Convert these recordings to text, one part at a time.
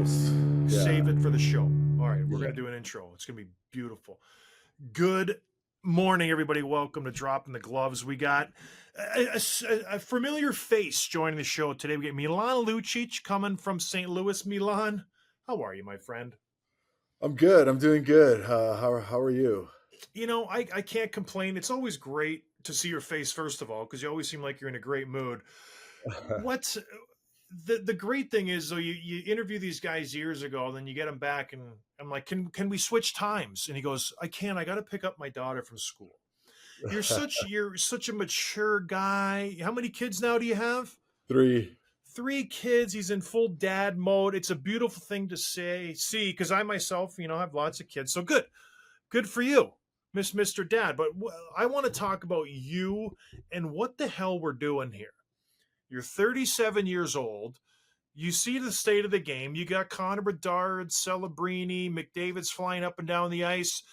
intros. Save it for the show. All right, we're Yeah. going to do an intro. It's going to be beautiful. Good morning, everybody. Welcome to Dropping the Gloves. We got a familiar face joining the show today. We get Milan Lucic coming from St. Louis. Milan, how are you, my friend? I'm good. I'm doing good. How are you? You know, I can't complain. It's always great to see your face, first of all, because you always seem like you're in a great mood. What's the great thing is, though, you interview these guys years ago, then you get them back, and I'm like, can we switch times? And he goes, I can't. I got to pick up my daughter from school. You're such a mature guy. How many kids now do you have? Three. Three kids. He's in full dad mode. It's a beautiful thing to see, because I myself, have lots of kids. So good for you, Mr. Dad. But I want to talk about you and what the hell we're doing here. You're 37 years old. You see the state of the game. You got Connor Bedard, Celebrini, McDavid's flying up and down the ice.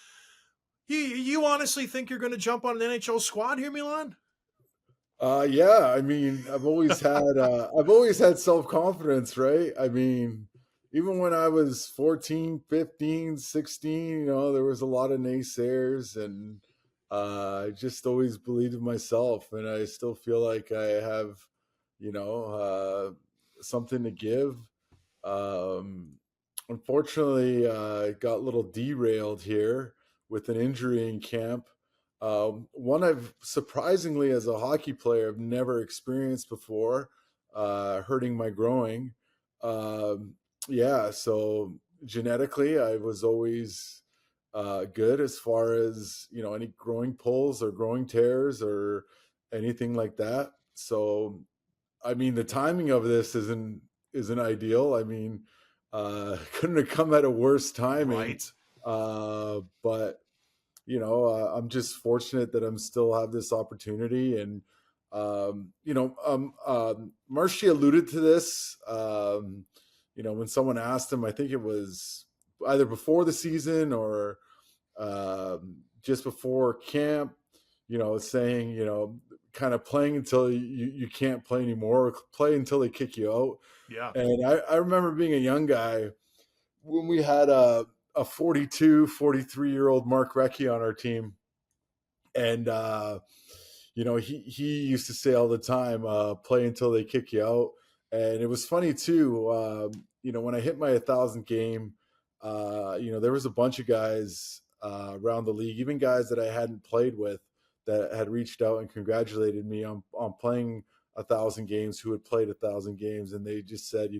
You honestly think you're going to jump on an NHL squad here, Milan? Yeah. I mean, I've always had self-confidence, right? I mean, even when I was 14, 15, 16, there was a lot of naysayers, and I just always believed in myself, and I still feel like I have, something to give. Unfortunately, I got a little derailed here with an injury in camp. One I've surprisingly, as a hockey player, I've never experienced before, hurting my groin. Yeah, so genetically, I was always good as far as any growing pulls or growing tears or anything like that. So I mean, the timing of this isn't ideal. I mean, couldn't have come at a worse timing. Right. But I'm just fortunate that I'm still have this opportunity, and Marshy alluded to this. When someone asked him, I think it was either before the season or just before camp, saying, kind of playing until you can't play anymore, or play until they kick you out. Yeah. And I remember being a young guy when we had a 42, 43-year-old Mark Recchi on our team. And, he used to say all the time, play until they kick you out. And it was funny too. When I hit my 1,000 game, there was a bunch of guys around the league, even guys that I hadn't played with, that had reached out and congratulated me on playing 1,000 games, who had played 1,000 games. And they just said,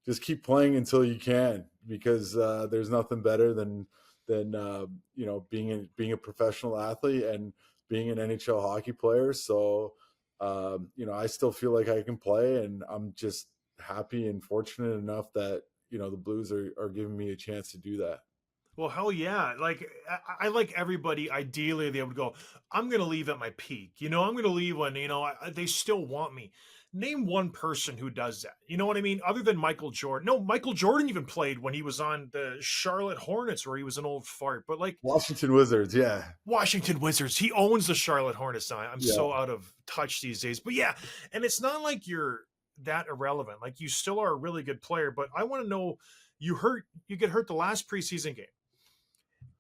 just keep playing until you can, because there's nothing better than being a professional athlete and being an NHL hockey player. So, I still feel like I can play, and I'm just happy and fortunate enough that, the Blues are giving me a chance to do that. Well, hell yeah. Like, I like everybody, ideally, they would go, I'm going to leave at my peak. I'm going to leave when, they still want me. Name one person who does that. You know what I mean? Other than Michael Jordan. No, Michael Jordan even played when he was on the Charlotte Hornets, where he was an old fart. But like Washington Wizards, yeah. Washington Wizards, he owns the Charlotte Hornets now. I'm Yeah. so out of touch these days. But yeah, and it's not like you're that irrelevant. Like, you still are a really good player. But I want to know, you get hurt the last preseason game.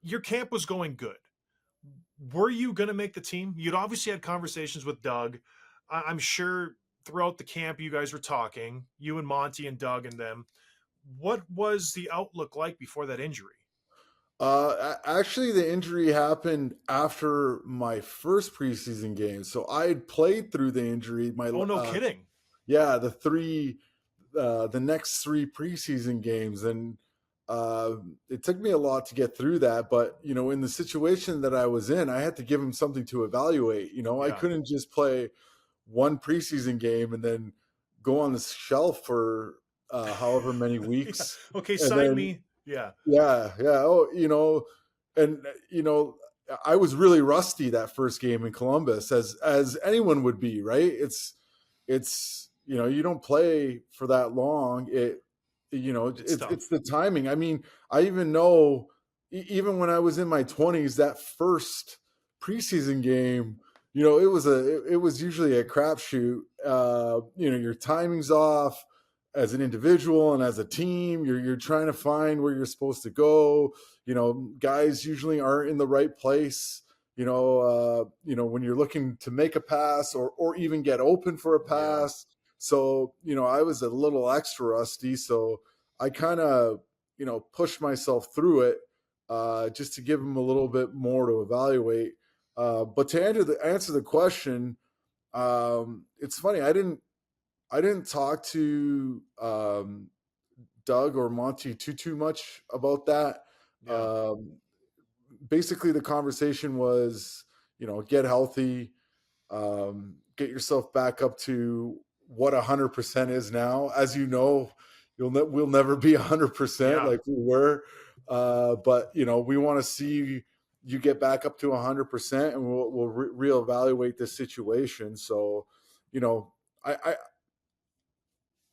Your camp was going good. Were you going to make the team? You'd obviously had conversations with Doug. I'm sure throughout the camp you guys were talking, you and Monty and Doug and them. What was the outlook like before that injury? Actually, the injury happened after my first preseason game. So I had played through the injury. Oh, no kidding. Yeah, the next three preseason games, and it took me a lot to get through that. But in the situation that I was in, I had to give him something to evaluate. I couldn't just play one preseason game and then go on the shelf for however many weeks. Okay, And sign then, me. Yeah. yeah. Oh, and I was really rusty that first game in Columbus, as anyone would be, right? It's you don't play for that long. It's the timing. I mean, I even know, even when I was in my 20s, that first preseason game, it was usually a crapshoot. Your timing's off. as an individual and as a team, you're trying to find where you're supposed to go. Guys usually aren't in the right place. When you're looking to make a pass or even get open for a Yeah. pass. So I was a little extra rusty. So I kind of pushed myself through it, just to give him a little bit more to evaluate. But to answer the question, it's funny. I didn't talk to Doug or Monty too much about that. Yeah. Um, Basically, the conversation was, get healthy, get yourself back up to what 100% is now. As you know, we'll never be 100% Yeah. like we were, but we want to see you get back up to 100%, and we'll reevaluate the situation. So, you know, I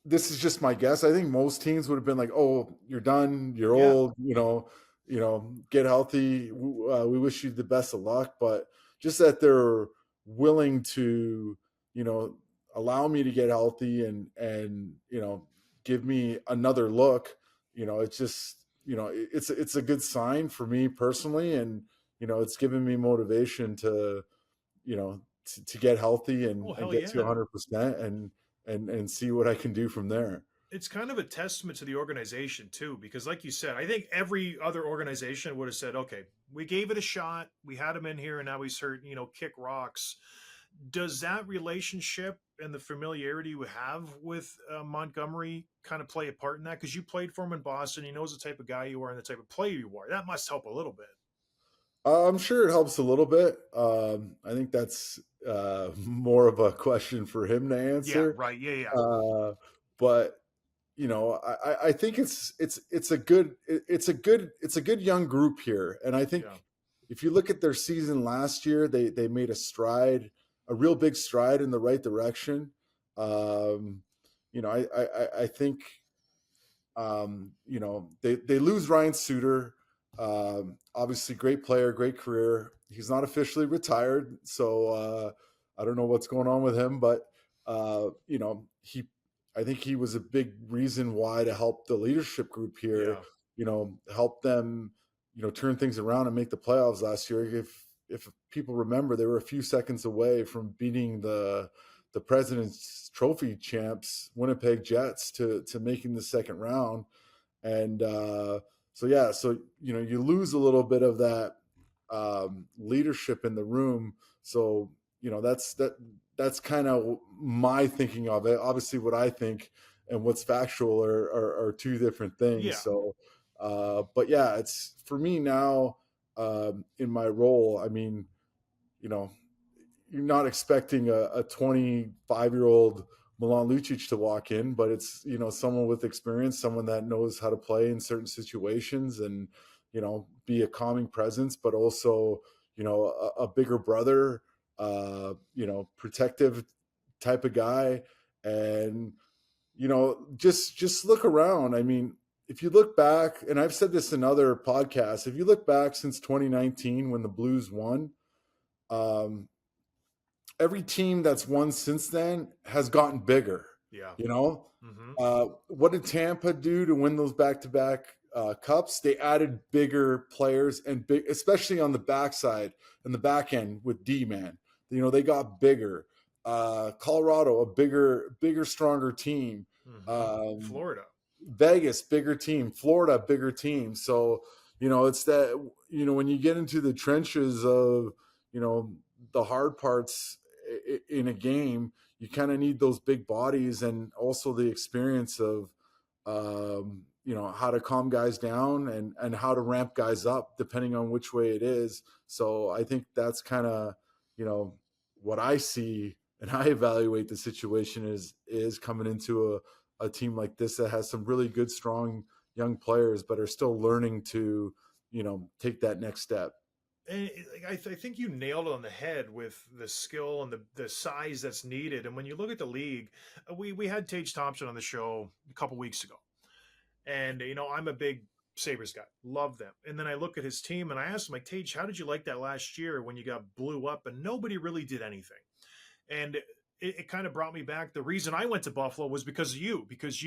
this is just my guess. I think most teams would have been like, "Oh, you're done. You're Yeah. old. Get healthy. We wish you the best of luck." But just that they're willing to, you know, allow me to get healthy and give me another look. It's just it's a good sign for me personally, and it's given me motivation to to get healthy Oh, and hell get to yeah. 100% and see what I can do from there. It's kind of a testament to the organization too, because like you said, I think every other organization would have said, okay, we gave it a shot, we had him in here, and now he's hurt, kick rocks. Does that relationship and the familiarity you have with Montgomery kind of play a part in that? Because you played for him in Boston, he knows the type of guy you are and the type of player you are. That must help a little bit. I'm sure it helps a little bit. I think that's more of a question for him to Yeah, answer. right. Yeah, yeah, But I think it's a good young group here, and I yeah, think if you look at their season last year, they made a real big stride in the right direction. Um, I think they lose Ryan Suter. Obviously, great player, great career. He's not officially retired, so I don't know what's going on with him. But I think he was a big reason why to help the leadership group here. yeah, Help them, turn things around and make the playoffs last year. If people remember, they were a few seconds away from beating the President's Trophy champs, Winnipeg Jets, to making the second round. And so you lose a little bit of that leadership in the room. So that's kind of my thinking of it. Obviously, what I think and what's factual are two different things. yeah. So, but yeah, it's for me now, in my role. I mean, you know, you're not expecting a 25-year-old Milan Lucic to walk in, but it's someone with experience, someone that knows how to play in certain situations, and be a calming presence, but also a bigger brother, protective type of guy, and just look around. I mean, if you look back, and I've said this in other podcasts, if you look back since 2019 when the Blues won. Um, every team that's won since then has gotten bigger. Yeah. You know, Mm-hmm. what did Tampa do to win those back-to-back cups? They added bigger players and big, especially on the backside and the back end with D-man. They got bigger. Colorado, a bigger, stronger team. Mm-hmm. Um, Florida. Vegas, bigger team. Florida, bigger team. So, it's that, when you get into the trenches of, the hard parts in a game, you kind of need those big bodies and also the experience of, how to calm guys down and how to ramp guys up depending on which way it is. So I think that's kind of, you know, what I see and I evaluate the situation is coming into a team like this that has some really good, strong young players, but are still learning to, take that next step. And I think you nailed it on the head with the skill and the size that's needed. And when you look at the league, we had Tage Thompson on the show a couple weeks ago, and I'm a big Sabres guy, love them. And then I look at his team and I asked him, like, Tage, how did you like that last year when you got blew up and nobody really did anything? And it kind of brought me back. The reason I went to Buffalo was because you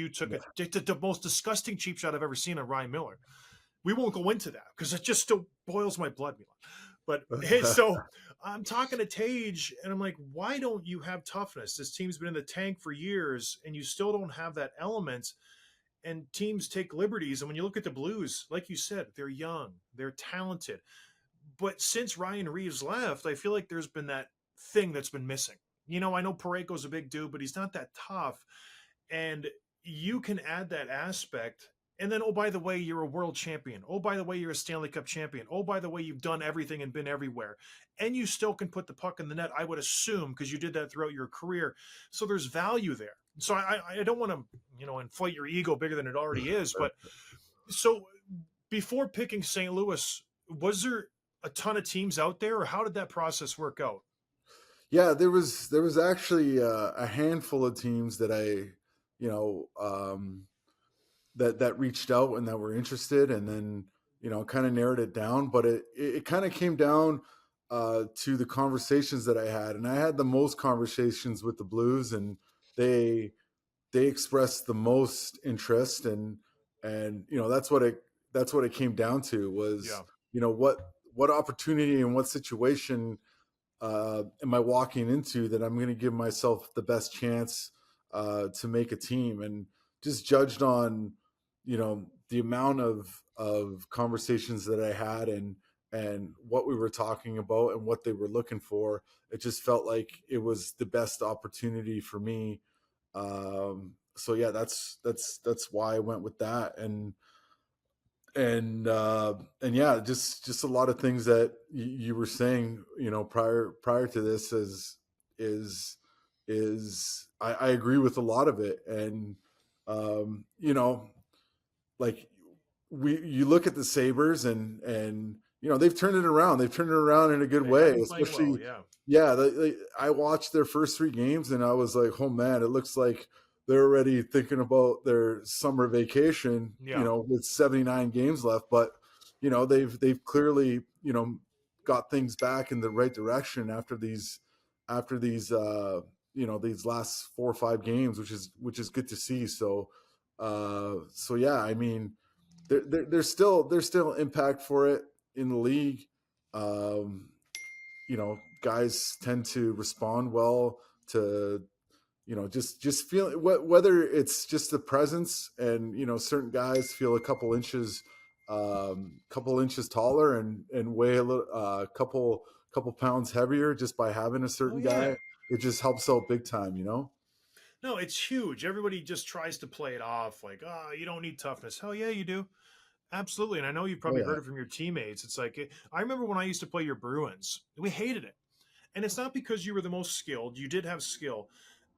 took Yeah. the most disgusting cheap shot I've ever seen on Ryan Miller. We won't go into that because it just still boils my blood, Milan. But hey, so I'm talking to Tage, and I'm like, why don't you have toughness? This team's been in the tank for years, and you still don't have that element. And teams take liberties. And when you look at the Blues, like you said, they're young, they're talented. But since Ryan Reeves left, I feel like there's been that thing that's been missing. I know Pareko's a big dude, but he's not that tough. And you can add that aspect. And then, oh, by the way, you're a world champion. Oh, by the way, you're a Stanley Cup champion. Oh, by the way, you've done everything and been everywhere. And you still can put the puck in the net, I would assume, because you did that throughout your career. So there's value there. So I don't want to, inflate your ego bigger than it already is. But so before picking St. Louis, was there a ton of teams out there, or how did that process work out? Yeah, there was actually a handful of teams that you know, that reached out and that were interested, and then kind of narrowed it down. But it kind of came down to the conversations that I had, and I had the most conversations with the Blues, and they they expressed the most interest, and that's what it came down to was Yeah. what opportunity and what situation am I walking into that I'm going to give myself the best chance to make a team, and just judged on the amount of conversations that I had, and what we were talking about and what they were looking for. It just felt like it was the best opportunity for me. So yeah, that's why I went with that, and yeah, just a lot of things that you were saying, prior to this is I agree with a lot of it. And um, you know, like you look at the Sabres, and they've turned it around. They've turned it around in a good They have way, been playing well. especially Yeah. yeah. I watched their first three games, and I was like, oh man, it looks like they're already thinking about their summer vacation. Yeah. With 79 games left, but they've clearly got things back in the right direction after these last 4 or 5 games, which is good to see. So yeah, I mean, there's still impact for it in the league. Um, Guys tend to respond well to just feeling whether it's just the presence, and certain guys feel a couple inches taller, and weigh a couple pounds heavier just by having a Oh certain yeah. guy. It just helps out big time. No, it's huge. Everybody just tries to play it off like, oh, you don't need toughness. Hell yeah, you do. Absolutely. And I know you've Oh probably yeah. heard it from your teammates. It's like, I remember when I used to play your Bruins, we hated it. And it's not because you were the most skilled, you did have skill.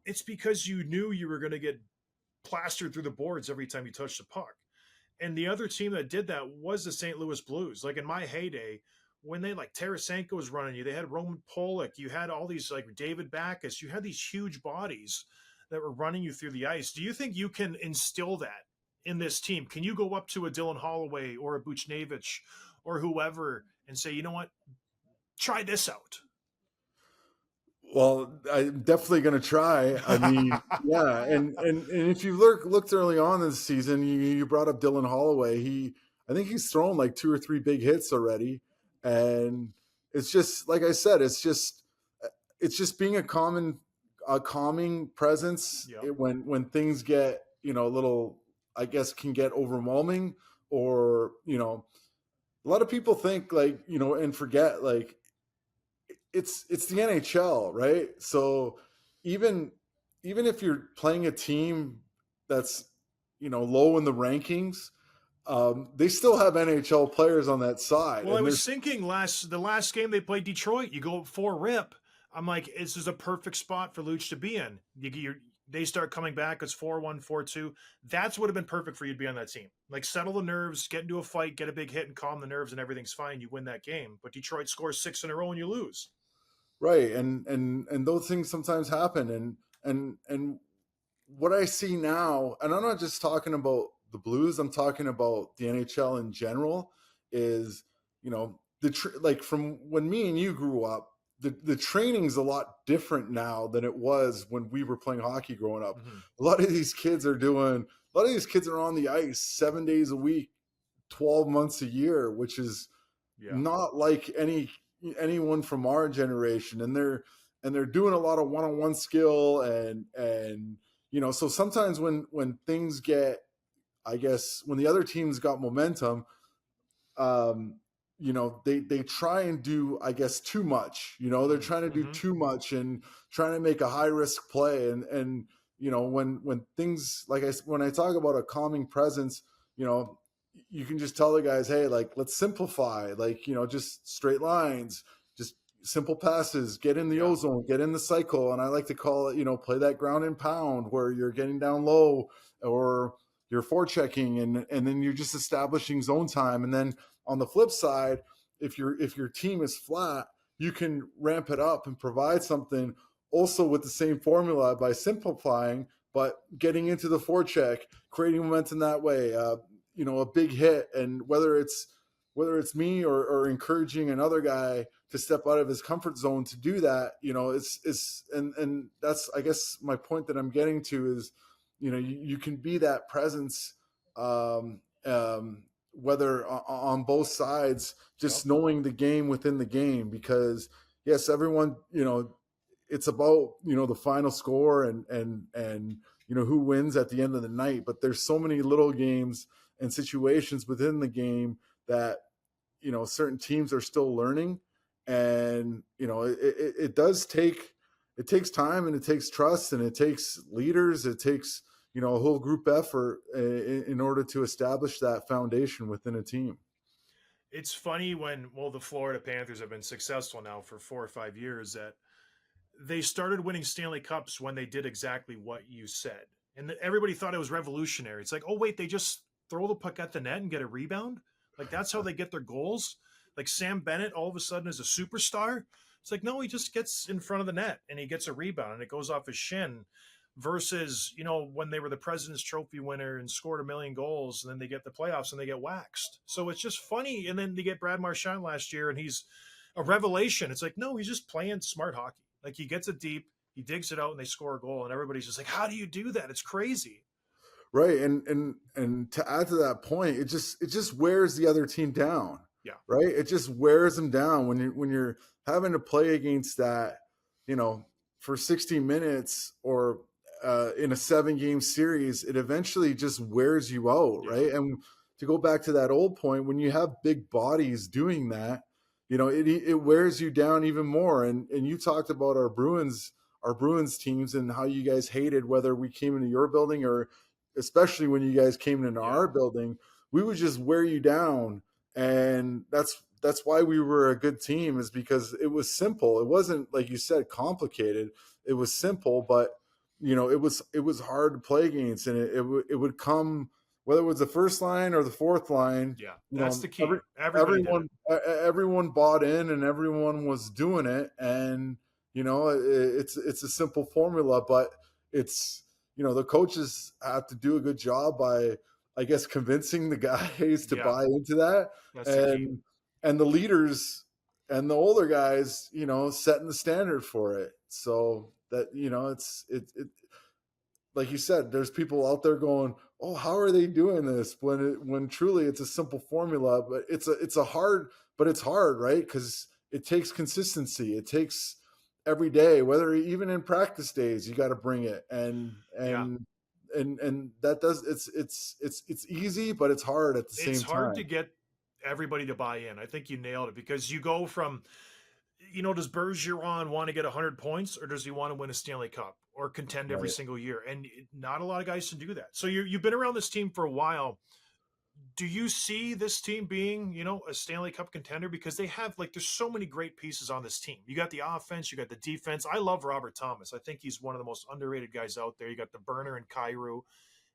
It's because you knew you were going to get plastered through the boards every time you touched the puck. And the other team that did that was the St. Louis Blues. Like in my heyday, when they like Tarasenko was running you, they had Roman Polak, you had all these like David Backus, you had these huge bodies that were running you through the ice. Do you think you can instill that in this team? Can you go up to a Dylan Holloway or a Buchnevich or whoever and say, you know what, try this out? Well, I'm definitely going to try. I mean, yeah, and if you looked early on this season, you brought up Dylan Holloway. I think he's thrown like two or three big hits already, and it's just like I said, it's just being a calming presence Yep. when things get a little, I guess, can get overwhelming, or a lot of people think, like, and forget, like, it's the NHL, right? So even even if you're playing a team that's low in the rankings, they still have NHL players on that side, Well, I and was there's thinking the last game they played Detroit, you go up 4 rip. I'm like, this is a perfect spot for Luch to be in. They start coming back. It's 4-1, 4-2. That's would have been perfect for you to be on that team. Like settle the nerves, get into a fight, get a big hit, and calm the nerves, and everything's fine. You win that game. But Detroit scores 6 in a row and you lose. right, and those things sometimes happen, and what I see now, and I'm not just talking about the Blues, I'm talking about the NHL in general, is like from when me and you grew up, the training's a lot different now than it was when we were playing hockey growing up. Hmm. A lot of these kids are doing a lot of these kids are on the ice 7 days a week, 12 months a year, which is Yeah. not like anyone from our generation. And they're doing a lot of one-on-one skill, and so sometimes when things get, I guess, when the other team's got momentum, um, they try and do, I guess, too much. They're trying to do Mm-hmm. too much and trying to make a high risk play. And when things like when I talk about a calming presence, you know, you can just tell the guys, hey, like, let's simplify, like, just straight lines, just simple passes, get in the Yeah. ozone, get in the cycle. And I like to call it, play that ground and pound where you're getting down low, or you're forechecking, and then you're just establishing zone time. And then on the flip side, if your team is flat, you can ramp it up and provide something also with the same formula by simplifying, but getting into the forecheck, creating momentum that way. A big hit, and whether it's me or encouraging another guy to step out of his comfort zone to do that, and that's, I guess, my point that I'm getting to is, you can be that presence, whether on both sides, Yep. just knowing the game within the game. Because yes, everyone, it's about, the final score, and who wins at the end of the night. But there's so many little games and situations within the game that, certain teams are still learning. And it does take, it takes time, and it takes trust, and it takes leaders, it takes, a whole group effort in order to establish that foundation within a team. It's funny when, well, the Florida Panthers have been successful now for 4 or 5 years, that they started winning Stanley Cups when they did exactly what you said. And everybody thought it was revolutionary. It's like, oh, wait, they just throw the puck at the net and get a rebound? Like, that's how they get their goals? Like, Sam Bennett all of a sudden is a superstar? It's like, no, he just gets in front of the net and he gets a rebound and it goes off his shin. Versus, when they were the President's Trophy winner and scored a million goals, and then they get the playoffs and they get waxed. So it's just funny. And then they get Brad Marchand last year and he's a revelation. It's like, no, he's just playing smart hockey. Like, he gets it deep, he digs it out, and they score a goal, and everybody's just like, "How do you do that? It's crazy." Right. And to add to that point, it just wears the other team down. Yeah, Right. It just wears them down when you're having to play against that, you know, for 60 minutes, or in a 7 game series. It eventually just wears you out. yeah, Right. And to go back to that old point, when you have big bodies doing that, it wears you down even more. And you talked about our Bruins teams, and how you guys hated whether we came into your building, or especially when you guys came into yeah, our building. We would just wear you down. And that's why we were a good team, is because it was simple. It wasn't, like you said, complicated. It was simple, but it was hard to play against. And it would come, whether it was the first line or the fourth line. yeah. That's the key. Everybody did it. Everyone bought in, and everyone was doing it. And it's a simple formula, but it's, the coaches have to do a good job by, I guess, convincing the guys to Yeah, buy into that. that's the key. And the leaders and the older guys, setting the standard for it. So that, it, like you said, there's people out there going, "Oh, how are they doing this?" When truly it's a simple formula. But it's hard, right? Because it takes consistency. It takes every day, whether even in practice days, you got to bring it. And Yeah, and and that does it's easy, but it's hard at the it's same hard to time. get everybody to buy in. I think you nailed it, because you go from, does Bergeron want to get 100 points, or does he want to win a Stanley Cup or contend every Right. single year? And not a lot of guys can do that. So you've been around this team for a while. Do you see this team being, a Stanley Cup contender? Because they have, like, there's so many great pieces on this team. You got the offense, you got the defense. I love Robert Thomas. I think he's one of the most underrated guys out there. You got the burner and Cairo.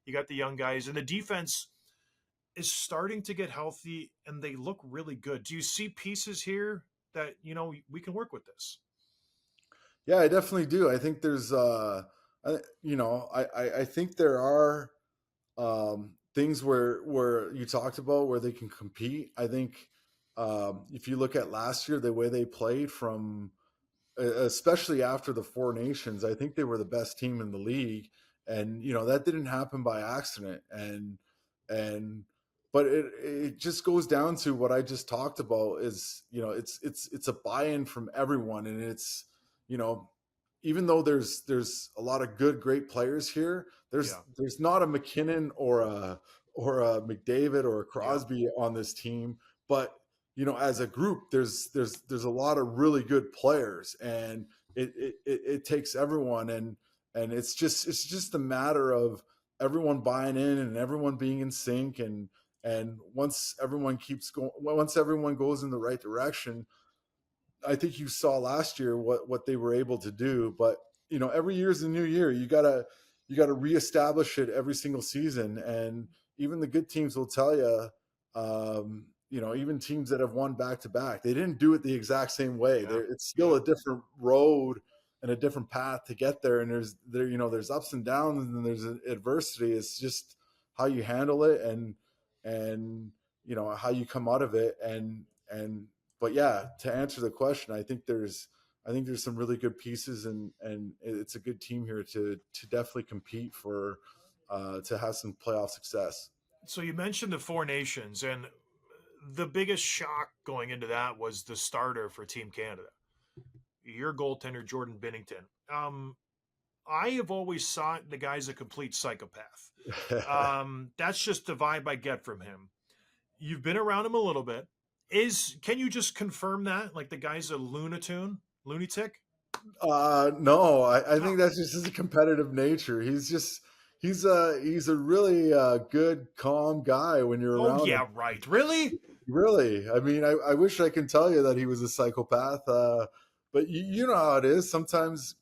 You got the young guys, and the defense is starting to get healthy, and they look really good. Do you see pieces here that, we can work with this? Yeah, I definitely do. I think there's I think there are things where you talked about where they can compete. I think if you look at last year, the way they played from especially after the Four Nations. I think they were the best team in the league, and that didn't happen by accident. And but it just goes down to what I just talked about is it's a buy-in from everyone, and it's you know even though there's a lot of great players here, Yeah. there's not a McKinnon or a McDavid or a Yeah. Crosby on this team, but as a group, there's a lot of really good players, and it takes everyone, and it's just a matter of everyone buying in and everyone being in sync, and once everyone goes in the right direction, I think you saw last year what they were able to do. But every year is a new year. You gotta reestablish it every single season, and even the good teams will tell you. Even teams that have won back to back, they didn't do it the exact same way. Yeah. It's still Yeah. a different road and a different path to get there. And there's ups and downs, and there's adversity. It's just how you handle it, and how you come out of it, and but yeah, to answer the question, I think there's some really good pieces, and it's a good team here to definitely compete for to have some playoff success. So you mentioned the Four Nations, and the biggest shock going into that was the starter for Team Canada, your goaltender Jordan Binnington. I have always thought the guy's a complete psychopath. That's just the vibe I get from him. You've been around him a little bit. Can you just confirm that? Like the guy's a lunatic? No, I Oh, think that's just his competitive nature. He's a really good, calm guy when you're oh around him. yeah, right. Really? Really, I mean, I wish I can tell you that he was a psychopath, but you know how it is. Sometimes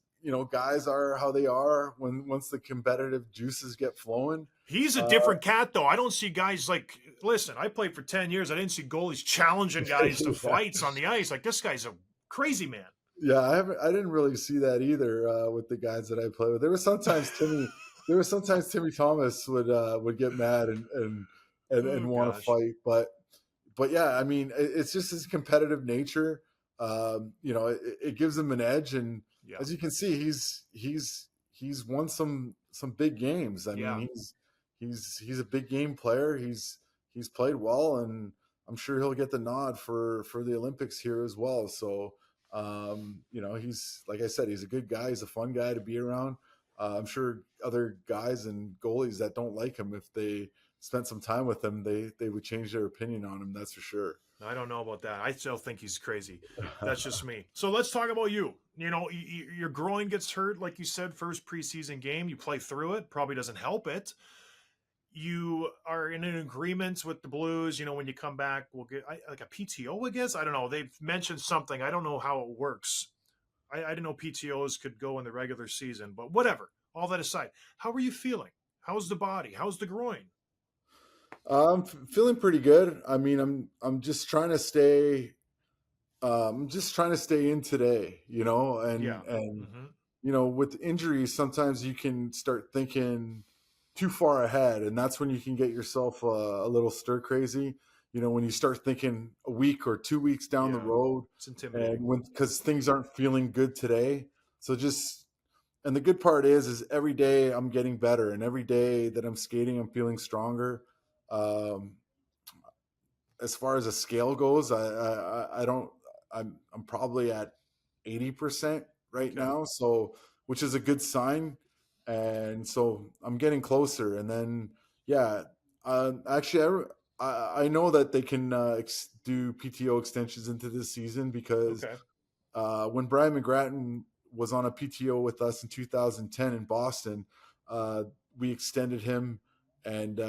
guys are how they are when once the competitive juices get flowing. He's a Uh, different cat, though. I don't see guys like. Listen, I played for 10 years. I didn't see goalies challenging guys to yeah, fights on the ice. Like this guy's a crazy man. yeah, I didn't really see that either with the guys that I play with. There was sometimes Timmy Thomas would get mad and Oh want to gosh. fight, but yeah, I mean, it's just his competitive nature. It gives him an edge, and Yeah. as you can see, he's won some big games. I mean, Yeah. he's a big game player. He's played well, and I'm sure he'll get the nod for the Olympics here as well. So, he's like I said, he's a good guy. He's a fun guy to be around. I'm sure other guys and goalies that don't like him, if they spent some time with him, they would change their opinion on him. That's for sure. I don't know about that. I still think he's crazy. That's just me. So let's talk about you. Your groin gets hurt, like you said, first preseason game. You play through it. Probably doesn't help it. You are in an agreement with the Blues. When you come back, we'll get like a PTO, I guess. I don't know. They've mentioned something. I don't know how it works. I didn't know PTOs could go in the regular season, but whatever. All that aside, how are you feeling? How's the body? How's the groin? Feeling pretty good. I mean, I'm just trying to stay. I'm just trying to stay in today, and Yeah. and Mm-hmm. with injuries, sometimes you can start thinking too far ahead, and that's when you can get yourself a little stir crazy. When you start thinking a week or 2 weeks down the Yeah. road, It's and intimidating. because things aren't feeling good today. So just and the good part is every day I'm getting better, and every day that I'm skating, I'm feeling stronger. Um, as far as a scale goes, I don't. I'm probably at 80% right Okay. now, so which is a good sign, and so I'm getting closer. And then yeah, actually, I know that they can do PTO extensions into this season because Okay. when Brian McGrattan was on a PTO with us in 2010 in Boston, uh, we extended him, and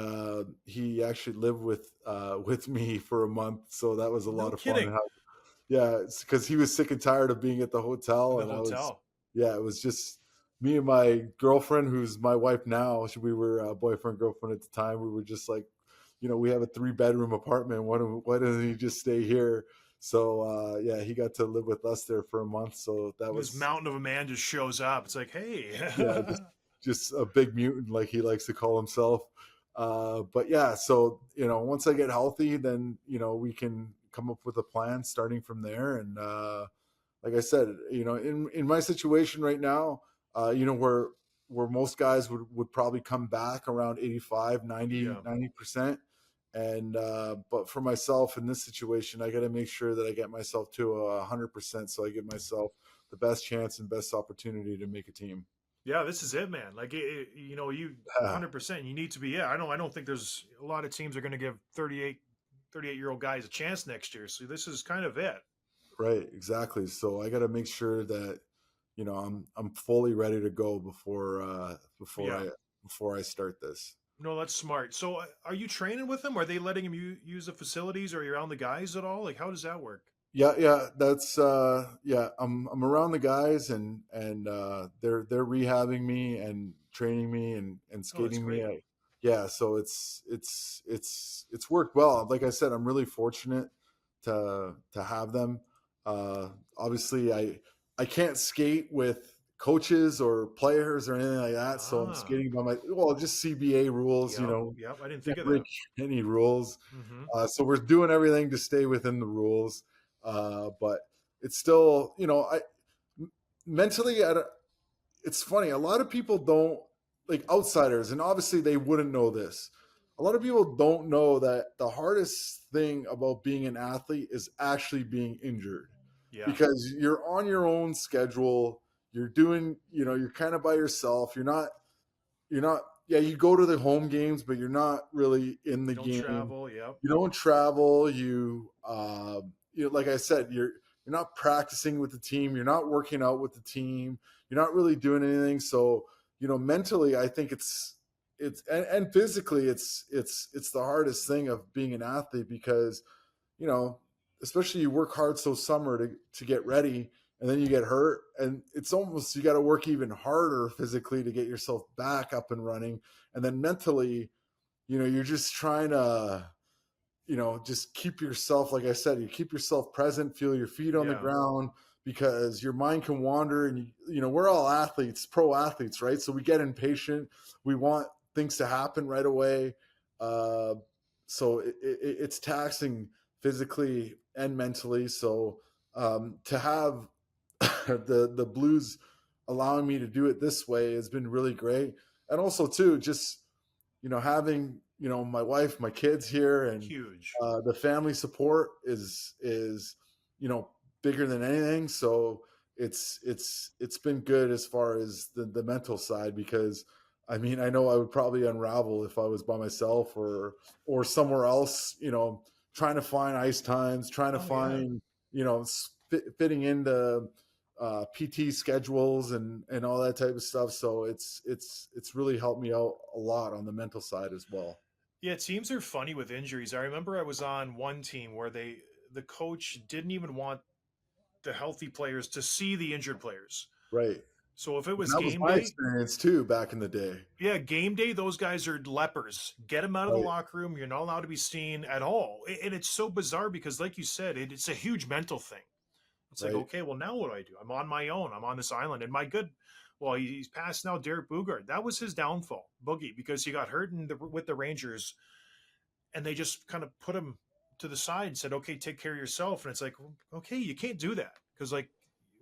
he actually lived with me for a month. So that was a No lot of fun. kidding. Yeah, because he was sick and tired of being at the In hotel, the and hotel. yeah, it was just me and my girlfriend, who's my wife now. We were boyfriend girlfriend at the time. We were just like, we have a 3 bedroom apartment. Why doesn't he just stay here? So yeah, he got to live with us there for a month. So that This was mountain of a man just shows up. It's like, hey. yeah, just a big mutant, like he likes to call himself. But yeah, so once I get healthy, then we can come up with a plan starting from there, and like I said, in my situation right now, where most guys would probably come back around 85, Yeah. 90%. And but for myself in this situation, I got to make sure that I get myself to 100%, so I give myself the best chance and best opportunity to make a team. Yeah, this is it, man. Like, you know, you 100%. You need to be. Yeah, I don't think there's a lot of teams are going to give 38-year-old guys a chance next year. So this is kind of it. Right, exactly. So I got to make sure that I'm fully ready to go Yeah. before I start this. No, that's smart. So, are you training with them? Are they letting him use the facilities? Or are you around the guys at all? Like, how does that work? Yeah, that's yeah. I'm around the guys, and they're rehabbing me and training me and Oh, that's skating me. great. Yeah, so it's worked well. Like I said, I'm really fortunate to have them. Obviously, I can't skate with coaches or players or anything like that, so I'm Ah, skating by just CBA rules. yep, yep. I didn't think Can't of break that. any rules. Mm-hmm. So we're doing everything to stay within the rules. But it's still, mentally, it's funny. A lot of people don't, like, outsiders, and obviously they wouldn't know this. A lot of people don't know that the hardest thing about being an athlete is actually being injured, Yeah, because you're on your own schedule. You're doing, you're kind of by yourself. You're not, yeah, you go to the home games, but you're not really in the you don't game. travel. Yep. You don't travel. Like I said, you're not practicing with the team. You're not working out with the team. You're not really doing anything. So, mentally, I think and physically, it's the hardest thing of being an athlete, because you know, especially you work hard so summer to get ready, and then you get hurt, and it's almost, you got to work even harder physically to get yourself back up and running. And then mentally, you're just trying to, just keep yourself, like I said, you keep yourself present, feel your feet on the Yeah. ground, because your mind can wander. And we're all athletes, pro athletes, right? So we get impatient. We want things to happen right away. uh, so it's taxing physically and mentally. So to have the Blues allowing me to do it this way has been really great. And also too, just having my wife, my kids here, and Huge. the family support is bigger than anything. So it's been good as far as the mental side, because I mean, I know I would probably unravel if I was by myself, or somewhere else, trying to find ice times, trying to Oh yeah. find, fitting into PT schedules and all that type of stuff. So it's really helped me out a lot on the mental side as well. Yeah, teams are funny with injuries. I remember I was on one team where the coach didn't even want the healthy players to see the injured players. Right. So if it was That was game my day, experience too back in the day. yeah, game day, those guys are lepers. Get them out of the Right. locker room. You're not allowed to be seen at all. And it's so bizarre because, like you said, it's a huge mental thing. It's like, Right. okay, well, now what do I do? I'm on my own. I'm on this island. And he's passed now, Derek Boogaard. That was his downfall, Boogie, because he got hurt with the Rangers, and they just kind of put him to the side and said, okay, take care of yourself. And it's like, okay, you can't do that, because like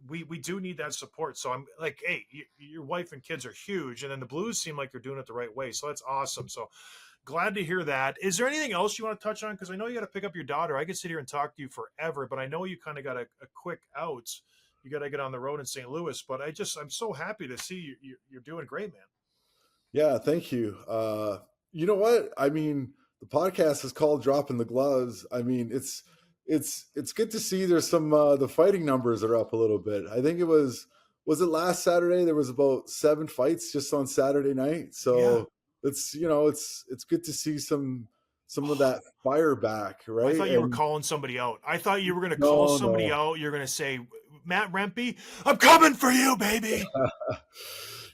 we do need that support. So I'm like, hey, your wife and kids are huge, and then the Blues seem like they're doing it the right way. So that's awesome. So glad to hear that. Is there anything else you want to touch on? Because I know you got to pick up your daughter. I could sit here and talk to you forever, but I know you kind of got a quick out. You got to get on the road in St. Louis. But I'm so happy to see you. You're doing great, man. Yeah, thank you. You know what? I mean, the podcast is called Dropping the Gloves. I mean, it's good to see there's some the fighting numbers are up a little bit. I think was it last Saturday, there was about 7 fights just on Saturday night. Yeah. So it's good to see some of that fire back, I right? thought you were And calling somebody out. I thought you were going to call no, somebody no. out. You're going to say, Matt Rempe, I'm coming for you, baby.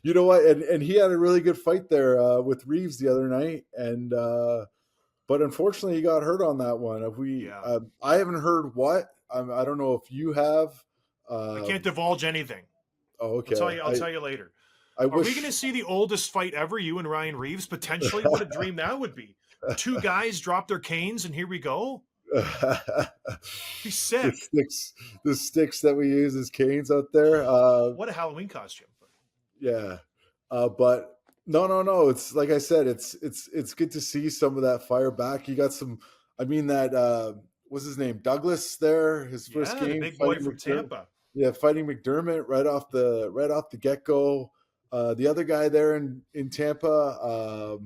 You know what? And he had a really good fight there with Reeves the other night, and but unfortunately, he got hurt on that one. If we, Yeah. I haven't heard what. I don't know if you have. I Uh, can't divulge anything. oh, I'll tell okay. you. I'll tell you later. I Are we going wish. to see the oldest fight ever? You and Ryan Reeves potentially. What a dream that would be. Two guys drop their canes, and here we go. Be the sick. sticks, the sticks that we use as canes out there. What a Halloween costume. Yeah, but no, no, no. It's like I said. It's good to see some of that fire back. You got some. I mean, that what's his name, Douglas. There, his first Yeah, the game big boy fighting from McDermott. Tampa. Yeah, fighting McDermott right off the get go. The other guy there in Tampa,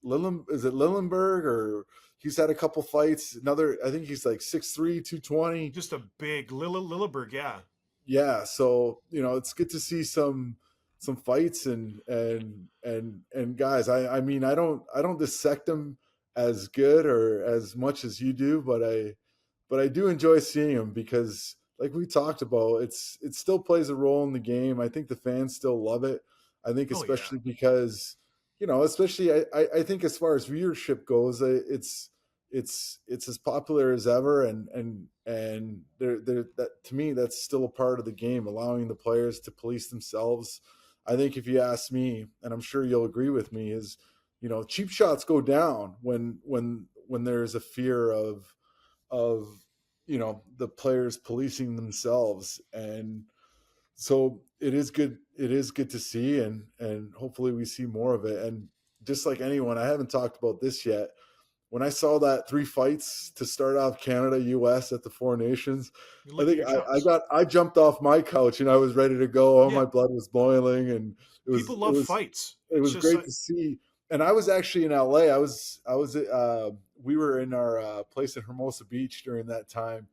is it Lillenberg, or he's had a couple fights. Another, I think he's like 6'3", 220. Just a big Lilleberg, yeah. Yeah, so it's good to see some fights and guys. I mean, I don't dissect them as good or as much as you do, but I do enjoy seeing them because, like we talked about, it still plays a role in the game. I think the fans still love it. I think Oh yeah. especially because especially I think as far as viewership goes, it's as popular as ever, and there that to me that's still a part of the game, allowing the players to police themselves. I think if you ask me, and I'm sure you'll agree with me, is cheap shots go down when there's a fear of the players policing themselves. And so it is good to see, and hopefully we see more of it. And just like anyone, I haven't talked about this yet. When I saw that 3 fights to start off Canada US at the Four Nations, You're I licking think your I chops. got I jumped off my couch and I was ready to go. Oh, Yeah. my blood was boiling, and it was People it love was fights. it It's was just great like, to see. And I was actually in LA. I was we were in our place in Hermosa Beach during that time,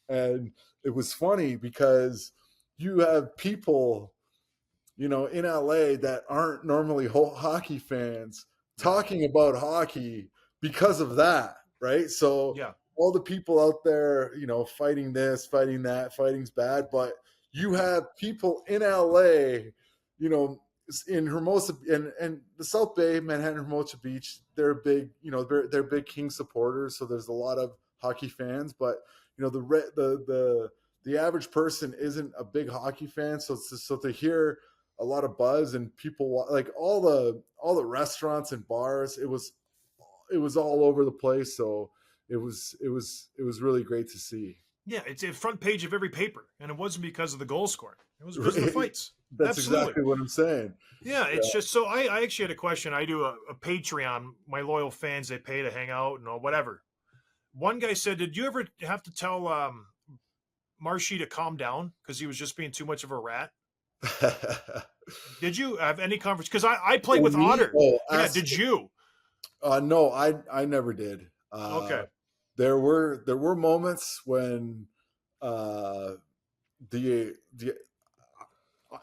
and it was funny because you have people in LA that aren't normally hockey fans yeah. talking about hockey because of that, right? So Yeah. all the people out there, fighting this, fighting that, fighting's bad, but you have people in LA, you know, in Hermosa and the South Bay, Manhattan, Hermosa Beach, they're big, they're big King supporters, so there's a lot of hockey fans, but the average person isn't a big hockey fan, so to hear a lot of buzz and people like all the restaurants and bars. It was all over the place. So it was really great to see. Yeah. It's a front page of every paper. And it wasn't because of the goal scoring. It was because of the fights. That's Absolutely. exactly what I'm saying. Yeah, Yeah. it's just so I actually had a question. I do a Patreon. My loyal fans, they pay to hang out and whatever. One guy said, "Did you ever have to tell Marshy to calm down because he was just being too much of a rat?" Did you have any conversation? Because I play Oh, with me? Otter. Oh, Yeah, ask. did you? No, I never did. Okay. There were moments when uh, the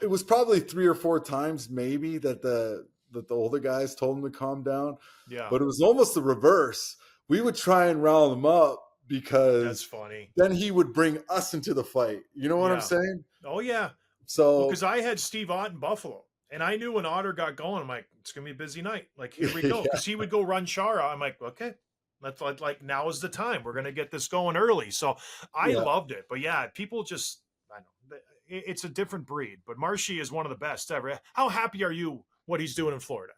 it was probably 3 or 4 times maybe that the older guys told him to calm down, Yeah, but it was almost the reverse. We would try and rile him up that's because funny. then he would bring us into the fight. You know what I'm Yeah. saying? Oh yeah. Well, because So I had Steve Ott in Buffalo, and I knew when Otter got going, I'm like, it's gonna be a busy night. Like, here we go. yeah, Because he would go run Shara. I'm like, okay, that's like now is the time. We're gonna get this going early. So I yeah. loved it. But yeah, people just I know it's a different breed. But Marshy is one of the best ever. How happy are you what he's doing in Florida?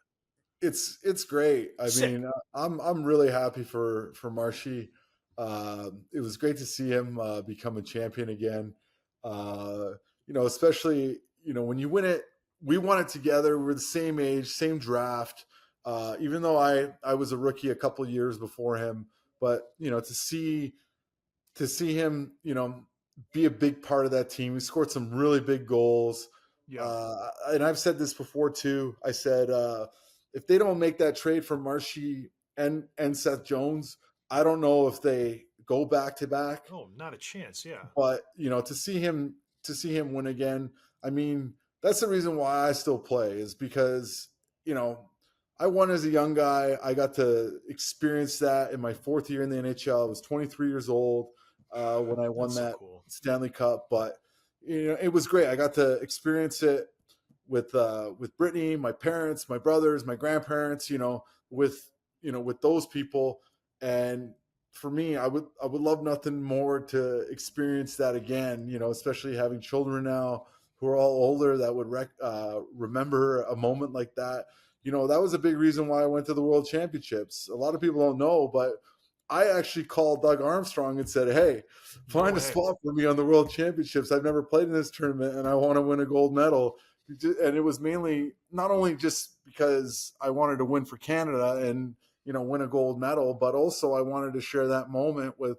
It's great. I Sick. mean, I'm really happy for Marshy. It was great to see him become a champion again. Uh, especially when you win it, we won it together. We're the same age, same draft. Even though I was a rookie a couple years before him, but to see him, be a big part of that team. He scored some really big goals. Yeah. And I've said this before too. I said, if they don't make that trade for Marshy and Seth Jones, I don't know if they go back to back. Oh, not a chance. Yeah. But to see him win again, I mean, that's the reason why I still play, is because you know I won as a young guy. I got to experience that in my 4th year in the NHL. I was 23 years old when I won That's so that cool. Stanley Cup, but it was great. I got to experience it with Brittany, my parents, my brothers, my grandparents. With those people. And for me, I would love nothing more to experience that again. Especially having children now who are all older that would remember a moment like that. That was a big reason why I went to the World Championships. A lot of people don't know, but I actually called Doug Armstrong and said, "Hey, No find a way. spot for me on the World Championships. I've never played in this tournament, and I want to win a gold medal." And it was mainly not only just because I wanted to win for Canada and win a gold medal, but also I wanted to share that moment with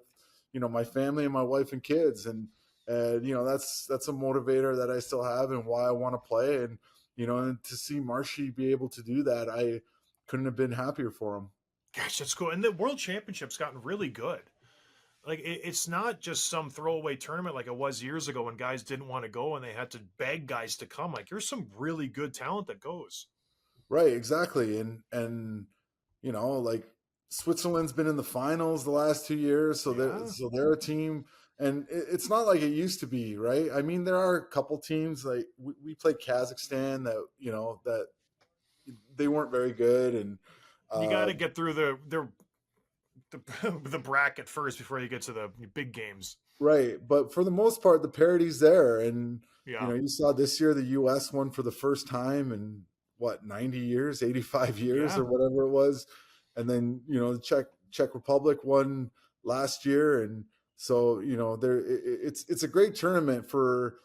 my family and my wife and kids, and that's a motivator that I still have and why I want to play, and to see Marshy be able to do that, I couldn't have been happier for him. Gosh, that's cool. And the World Championship's gotten really good. Like it's not just some throwaway tournament like it was years ago when guys didn't want to go and they had to beg guys to come. Like there's some really good talent that goes. Right, exactly. And like Switzerland's been in the finals the last 2 years, so Yeah. they're a team, and it's not like it used to be, right? I mean, there are a couple teams like we played Kazakhstan that that they weren't very good, and You got uh, to get through the bracket first before you get to the big games. right. But for the most part, the parity's there, and Yeah. you saw this year the U.S. won for the first time in what 90 years, 85 years, Yeah. or whatever it was, and then the Czech Republic won last year, and so it's a great tournament for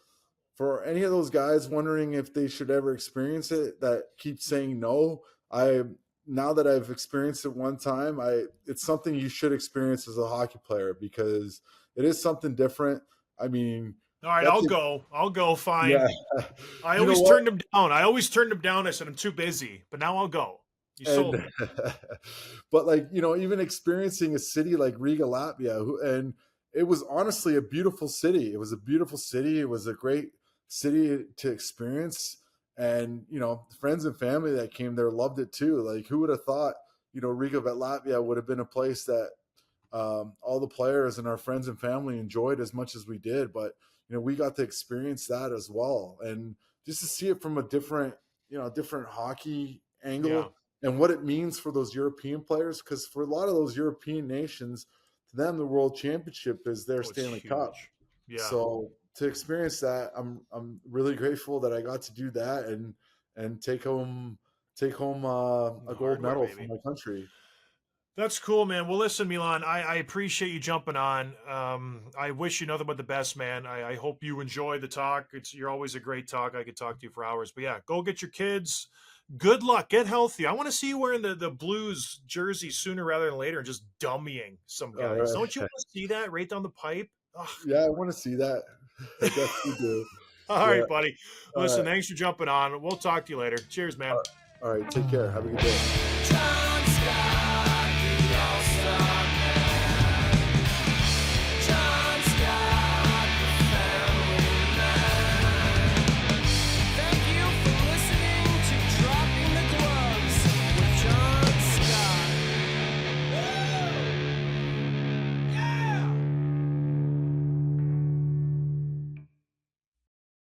any of those guys wondering if they should ever experience it that keep saying no. I Now that I've experienced it one time, it's something you should experience as a hockey player because it is something different. I mean, All right, that's I'll it. go. I'll go. Yeah. Fine. I You know always what? turned him down. I always turned him down. I said I'm too busy, but now I'll go. You sold And me. but like even experiencing a city like Riga, Latvia, and it was honestly a beautiful city. It was a beautiful city. It was a great city to experience, and friends and family that came there loved it too. Like who would have thought Riga, Latvia would have been a place that all the players and our friends and family enjoyed as much as we did. But we got to experience that as well, and just to see it from a different hockey Yeah. angle and what it means for those European players. Because for a lot of those European nations, to them the World Championship is their Oh, it's Stanley Cup. huge. Yeah. So to experience that, I'm really grateful that I got to do that and take home The a gold hardware, medal for baby. my country. That's cool, man. Well, listen, Milan, I appreciate you jumping on. I wish you nothing but the best, man. I hope you enjoy the talk. You're always a great talk. I could talk to you for hours. But yeah, go get your kids. Good luck. Get healthy. I want to see you wearing the Blues jersey sooner rather than later and just dummying some All guys. right. Don't you want to see that right down the pipe? Ugh. Yeah, I want to see that. I definitely do. All Yeah. right, buddy. All Listen, right. thanks for jumping on. We'll talk to you later. Cheers, man. All right. Take care. Have a good day.